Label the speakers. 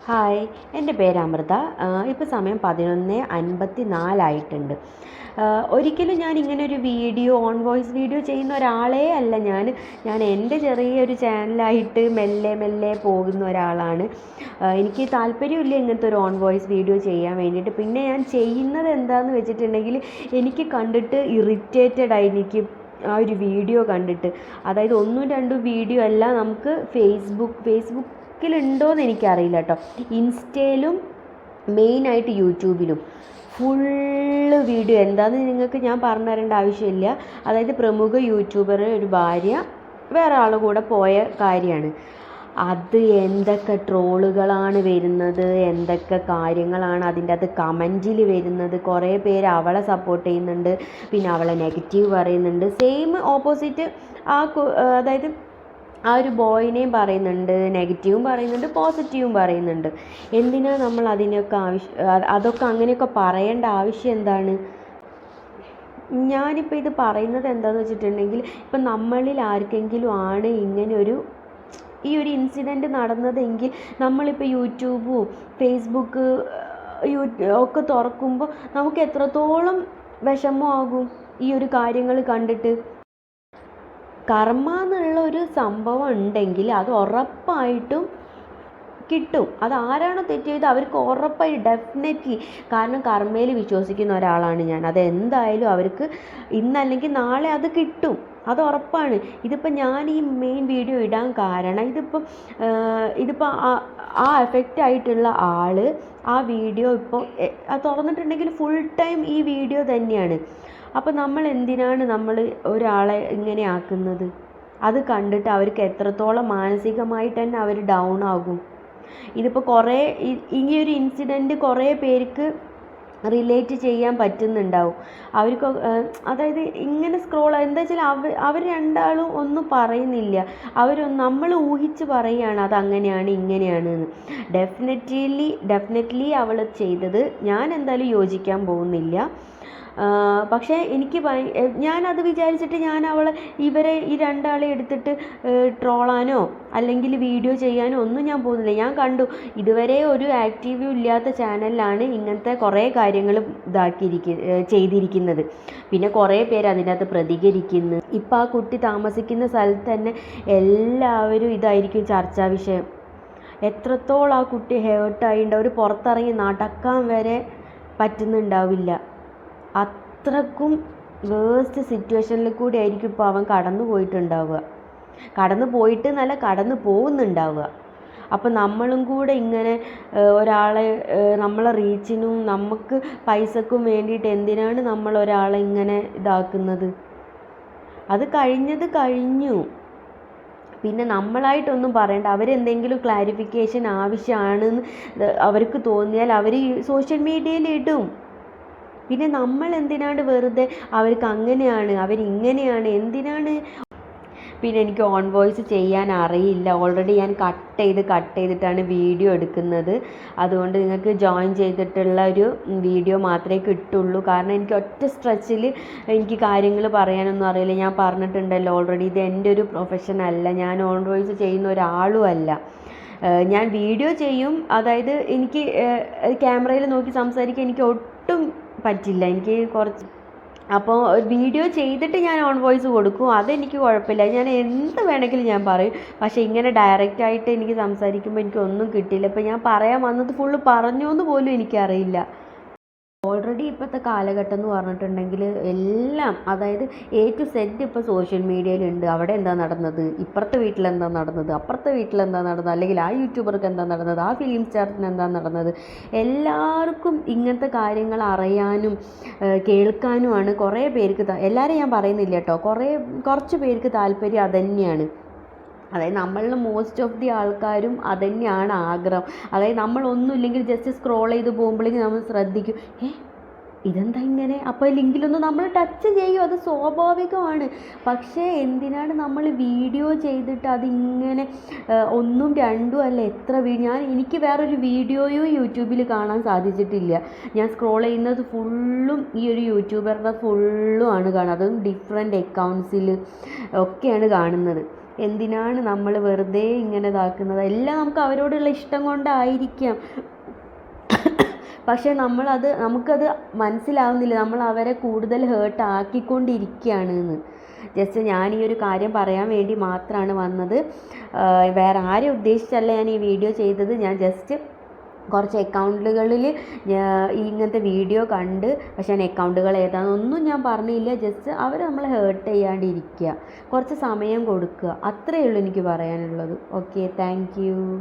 Speaker 1: Hi, എൻ്റെ പേര് അമൃത. ഇപ്പോൾ സമയം 11:54 ആയിട്ടുണ്ട്. ഒരിക്കലും ഞാൻ ഇങ്ങനെ ഒരു വീഡിയോ ഓൺ വോയിസ് വീഡിയോ ചെയ്യുന്ന ഒരാളേ അല്ല ഞാൻ എൻ്റെ ചെറിയൊരു ചാനലായിട്ട് മെല്ലെ മെല്ലെ പോകുന്ന ഒരാളാണ്. എനിക്ക് താല്പര്യമില്ല ഇങ്ങനത്തെ ഒരു ഓൺ വോയിസ് വീഡിയോ ചെയ്യാൻ വേണ്ടിയിട്ട്. പിന്നെ ഞാൻ ചെയ്യുന്നത് എന്താണെന്ന് വെച്ചിട്ടുണ്ടെങ്കിൽ എനിക്ക് കണ്ടിട്ട് ഇറിറ്റേറ്റഡായി എനിക്ക് ആ ഒരു വീഡിയോ കണ്ടിട്ട്. അതായത് ഒന്നും രണ്ടും വീഡിയോ അല്ല, നമുക്ക് ഫേസ്ബുക്കിലുണ്ടോയെന്ന് എനിക്കറിയില്ല കേട്ടോ. ഇൻസ്റ്റയിലും മെയിനായിട്ട് യൂട്യൂബിലും ഫുള്ള് വീഡിയോ എന്താണെന്ന് നിങ്ങൾക്ക് ഞാൻ പറഞ്ഞു തരേണ്ട ആവശ്യമില്ല. അതായത് പ്രമുഖ യൂട്യൂബറുടെ ഒരു ഭാര്യ വേറെ ആളുടെ കൂടെ പോയ കാര്യമാണ്. അത് എന്തൊക്കെ ട്രോളുകളാണ് വരുന്നത്, എന്തൊക്കെ കാര്യങ്ങളാണ് അതിൻ്റെ അത് കമൻറ്റിൽ വരുന്നത്. കുറേ പേര് അവളെ സപ്പോർട്ട് ചെയ്യുന്നുണ്ട്, പിന്നെ അവളെ നെഗറ്റീവ് പറയുന്നുണ്ട്. സെയിം ഓപ്പോസിറ്റ് അതായത് ആ ഒരു ബോയിനെയും പറയുന്നുണ്ട്, നെഗറ്റീവും പറയുന്നുണ്ട്, പോസിറ്റീവും പറയുന്നുണ്ട്. എന്തിനാണ് നമ്മൾ അതൊക്കെ അങ്ങനെയൊക്കെ പറയേണ്ട ആവശ്യം എന്താണ്? ഞാനിപ്പോൾ ഇത് പറയുന്നത് എന്താണെന്ന് വെച്ചിട്ടുണ്ടെങ്കിൽ, ഇപ്പം നമ്മളിൽ ആർക്കെങ്കിലും ആണ് ഈ ഒരു ഇൻസിഡൻറ്റ് നടന്നതെങ്കിൽ നമ്മളിപ്പോൾ യൂട്യൂബും ഫേസ്ബുക്ക് ഒക്കെ തുറക്കുമ്പോൾ നമുക്ക് എത്രത്തോളം വിഷമമാകും ഈ ഒരു കാര്യങ്ങൾ കണ്ടിട്ട്. കർമ്മ എന്നുള്ള ഒരു സംഭവം ഉണ്ടെങ്കിൽ അത് ഉറപ്പായിട്ടും കിട്ടും. അത് ആരാണോ തെറ്റ് ചെയ്ത് അവർക്ക് ഉറപ്പായി ഡെഫിനറ്റ്ലി. കാരണം കർമ്മയിൽ വിശ്വസിക്കുന്ന ഒരാളാണ് ഞാൻ. അതെന്തായാലും അവർക്ക് ഇന്നല്ലെങ്കിൽ നാളെ അത് കിട്ടും, അത് ഉറപ്പാണ്. ഇതിപ്പോൾ ഞാൻ ഈ മെയിൻ വീഡിയോ ഇടാൻ കാരണം ഇതിപ്പോൾ ആ എഫക്റ്റ് ആയിട്ടുള്ള ആൾ ആ വീഡിയോ ഇപ്പോൾ തുറന്നിട്ടുണ്ടെങ്കിൽ ഫുൾ ടൈം ഈ വീഡിയോ തന്നെയാണ്. അപ്പോൾ നമ്മൾ ഒരാളെ ഇങ്ങനെ ആക്കുന്നത്? അത് കണ്ടിട്ട് അവർക്ക് എത്രത്തോളം മാനസികമായിട്ട് തന്നെ അവർ ഡൗൺ ആകും. ഇതിപ്പോൾ ഈ ഒരു ഇൻസിഡൻറ്റ് കുറേ പേർക്ക് റിലേറ്റ് ചെയ്യാൻ പറ്റുന്നുണ്ടാവും. അവർക്ക് അതായത് ഇങ്ങനെ എന്താ വെച്ചാൽ അവർ രണ്ടാളും ഒന്നും പറയുന്നില്ല. നമ്മൾ ഊഹിച്ച് പറയുകയാണ് അത് അങ്ങനെയാണ് ഇങ്ങനെയാണ് എന്ന്. ഡെഫിനറ്റ്ലി അവൾ ചെയ്തത് ഞാൻ എന്തായാലും യോജിക്കാൻ പോകുന്നില്ല. പക്ഷേ ഞാനത് വിചാരിച്ചിട്ട് ഈ രണ്ടാളെ എടുത്തിട്ട് ട്രോളാനോ അല്ലെങ്കിൽ വീഡിയോ ചെയ്യാനോ ഒന്നും ഞാൻ പോകുന്നില്ല. ഞാൻ കണ്ടു ഇതുവരെ ഒരു ആക്റ്റീവും ഇല്ലാത്ത ചാനലിലാണ് ഇങ്ങനത്തെ കുറേ കാര്യങ്ങൾ ചെയ്തിരിക്കുന്നത്. പിന്നെ കുറേ പേര് അതിനകത്ത് പ്രതികരിക്കുന്നു. ഇപ്പം ആ കുട്ടി താമസിക്കുന്ന സ്ഥലത്ത് തന്നെ എല്ലാവരും ഇതായിരിക്കും ചർച്ചാ വിഷയം. എത്രത്തോളം ആ കുട്ടി ഹേർട്ടായിണ്ടാവും, ഒരു പുറത്തിറങ്ങി നടക്കാൻ വരെ പറ്റുന്നുണ്ടാവില്ല. അത്രക്കും വേസ്റ്റ് സിറ്റുവേഷനിൽ കൂടി ആയിരിക്കും ഇപ്പോൾ അവൻ കടന്നു പോകുന്നുണ്ടാവുക. അപ്പം നമ്മളും കൂടെ ഇങ്ങനെ ഒരാളെ നമ്മളെ റീച്ചിനും നമുക്ക് പൈസക്കും വേണ്ടിയിട്ട് എന്തിനാണ് നമ്മൾ ഒരാളെ ഇങ്ങനെ ഇതാക്കുന്നത്? അത് കഴിഞ്ഞു. പിന്നെ നമ്മളായിട്ടൊന്നും പറയണ്ട. അവരെന്തെങ്കിലും ക്ലാരിഫിക്കേഷൻ ആവശ്യമാണെന്ന് അവർക്ക് തോന്നിയാൽ അവർ സോഷ്യൽ മീഡിയയിൽ ഇടും. പിന്നെ നമ്മൾ എന്തിനാണ് വെറുതെ അവർക്ക് അങ്ങനെയാണ് അവരിങ്ങനെയാണ് എന്തിനാണ്? പിന്നെ എനിക്ക് ഓൺ വോയിസ് ചെയ്യാൻ അറിയില്ല. ഓൾറെഡി ഞാൻ കട്ട് ചെയ്തിട്ടാണ് വീഡിയോ എടുക്കുന്നത്. അതുകൊണ്ട് നിങ്ങൾക്ക് ജോയിൻ ചെയ്തിട്ടുള്ള ഒരു വീഡിയോ മാത്രമേ കിട്ടുള്ളൂ. കാരണം എനിക്ക് ഒറ്റ സ്ട്രെച്ചിൽ എനിക്ക് കാര്യങ്ങൾ പറയാനൊന്നും അറിയില്ല. ഞാൻ പറഞ്ഞിട്ടുണ്ടല്ലോ ഓൾറെഡി, ഇത് എൻ്റെ ഒരു പ്രൊഫഷൻ അല്ല. ഞാൻ ഓൺ വോയിസ് ചെയ്യുന്ന ഒരാളും അല്ല. ഞാൻ വീഡിയോ ചെയ്യും, അതായത് എനിക്ക് ക്യാമറയിൽ നോക്കി സംസാരിക്കാൻ എനിക്ക് ഒട്ടും പറ്റില്ല. അപ്പോൾ വീഡിയോ ചെയ്തിട്ട് ഞാൻ ഓൺ വോയിസ് കൊടുക്കും, അതെനിക്ക് കുഴപ്പമില്ല. ഞാൻ എന്ത് വേണമെങ്കിലും ഞാൻ പറയും. പക്ഷേ ഇങ്ങനെ ഡയറക്റ്റായിട്ട് എനിക്ക് സംസാരിക്കുമ്പോൾ എനിക്കൊന്നും കിട്ടില്ല. ഇപ്പോൾ ഞാൻ പറയാൻ വന്നത് ഫുള്ള് പറഞ്ഞു എന്ന് പോലും എനിക്കറിയില്ല. ഓൾറെഡി ഇപ്പോഴത്തെ കാലഘട്ടം എന്ന് പറഞ്ഞിട്ടുണ്ടെങ്കിൽ എല്ലാം, അതായത് A to Z ഇപ്പോൾ സോഷ്യൽ മീഡിയയിലുണ്ട്. അവിടെ എന്താ നടന്നത്, ഇപ്പുറത്തെ വീട്ടിലെന്താ നടന്നത്, അപ്പുറത്തെ വീട്ടിലെന്താ നടന്നത്, അല്ലെങ്കിൽ ആ യൂട്യൂബർക്ക് എന്താ നടന്നത്, ആ ഫിലിം സ്റ്റാറിന് എന്താ നടന്നത്, എല്ലാവർക്കും ഇങ്ങനത്തെ കാര്യങ്ങൾ അറിയാനും കേൾക്കാനുമാണ് കുറേ പേർക്ക് എല്ലാവരും ഞാൻ പറയുന്നില്ല കേട്ടോ, കുറച്ച് പേർക്ക് താല്പര്യം അതുതന്നെയാണ്. അതായത് നമ്മളിൽ മോസ്റ്റ് ഓഫ് ദി ആൾക്കാരും അതുതന്നെയാണ് ആഗ്രഹം. അതായത് നമ്മളൊന്നുമില്ലെങ്കിൽ ജസ്റ്റ് സ്ക്രോൾ ചെയ്ത് പോകുമ്പോഴേക്കും നമ്മൾ ശ്രദ്ധിക്കും, ഇതെന്താ ഇങ്ങനെ, അപ്പോൾ ലിങ്കിലൊന്ന് നമ്മൾ ടച്ച് ചെയ്യും, അത് സ്വാഭാവികമാണ്. പക്ഷേ എന്തിനാണ് നമ്മൾ വീഡിയോ ചെയ്തിട്ട് അതിങ്ങനെ ഒന്നും രണ്ടും അല്ല എത്ര എനിക്ക് വേറൊരു വീഡിയോയും യൂട്യൂബിൽ കാണാൻ സാധിച്ചിട്ടില്ല. ഞാൻ സ്ക്രോൾ ചെയ്യുന്നത് ഫുള്ളും ഈ ഒരു യൂട്യൂബറുടെ ഫുള്ളും ആണ് കാണുന്നത്. അതും ഡിഫറെൻറ്റ് അക്കൗണ്ട്സിൽ ഒക്കെയാണ് കാണുന്നത്. എന്തിനാണ് നമ്മൾ വെറുതെ ഇങ്ങനെ ഇതാക്കുന്നത്? എല്ലാം നമുക്ക് അവരോടുള്ള ഇഷ്ടം കൊണ്ടായിരിക്കാം. പക്ഷേ നമുക്കത് മനസ്സിലാവുന്നില്ല, നമ്മൾ അവരെ കൂടുതൽ ഹേർട്ട് ആക്കിക്കൊണ്ടിരിക്കുകയാണ് എന്ന്. ജസ്റ്റ് ഞാൻ ഈ ഒരു കാര്യം പറയാൻ വേണ്ടി മാത്രമാണ് വന്നത്. വേറെ ആരും ഉദ്ദേശിച്ചല്ല ഞാൻ ഈ വീഡിയോ ചെയ്തത്. ഞാൻ ജസ്റ്റ് കുറച്ച് അക്കൗണ്ടുകളിൽ ഇങ്ങനത്തെ വീഡിയോ കണ്ട്, പക്ഷേ ഞാൻ അക്കൗണ്ടുകൾ ഏതാണെന്നൊന്നും ഞാൻ പറഞ്ഞില്ല. ജസ്റ്റ് അവർ നമ്മളെ ഹേർട്ട് ചെയ്യാണ്ടിരിക്കുക, കുറച്ച് സമയം കൊടുക്കുക, അത്രയേ ഉള്ളൂ എനിക്ക് പറയാനുള്ളത്. Okay, thank you.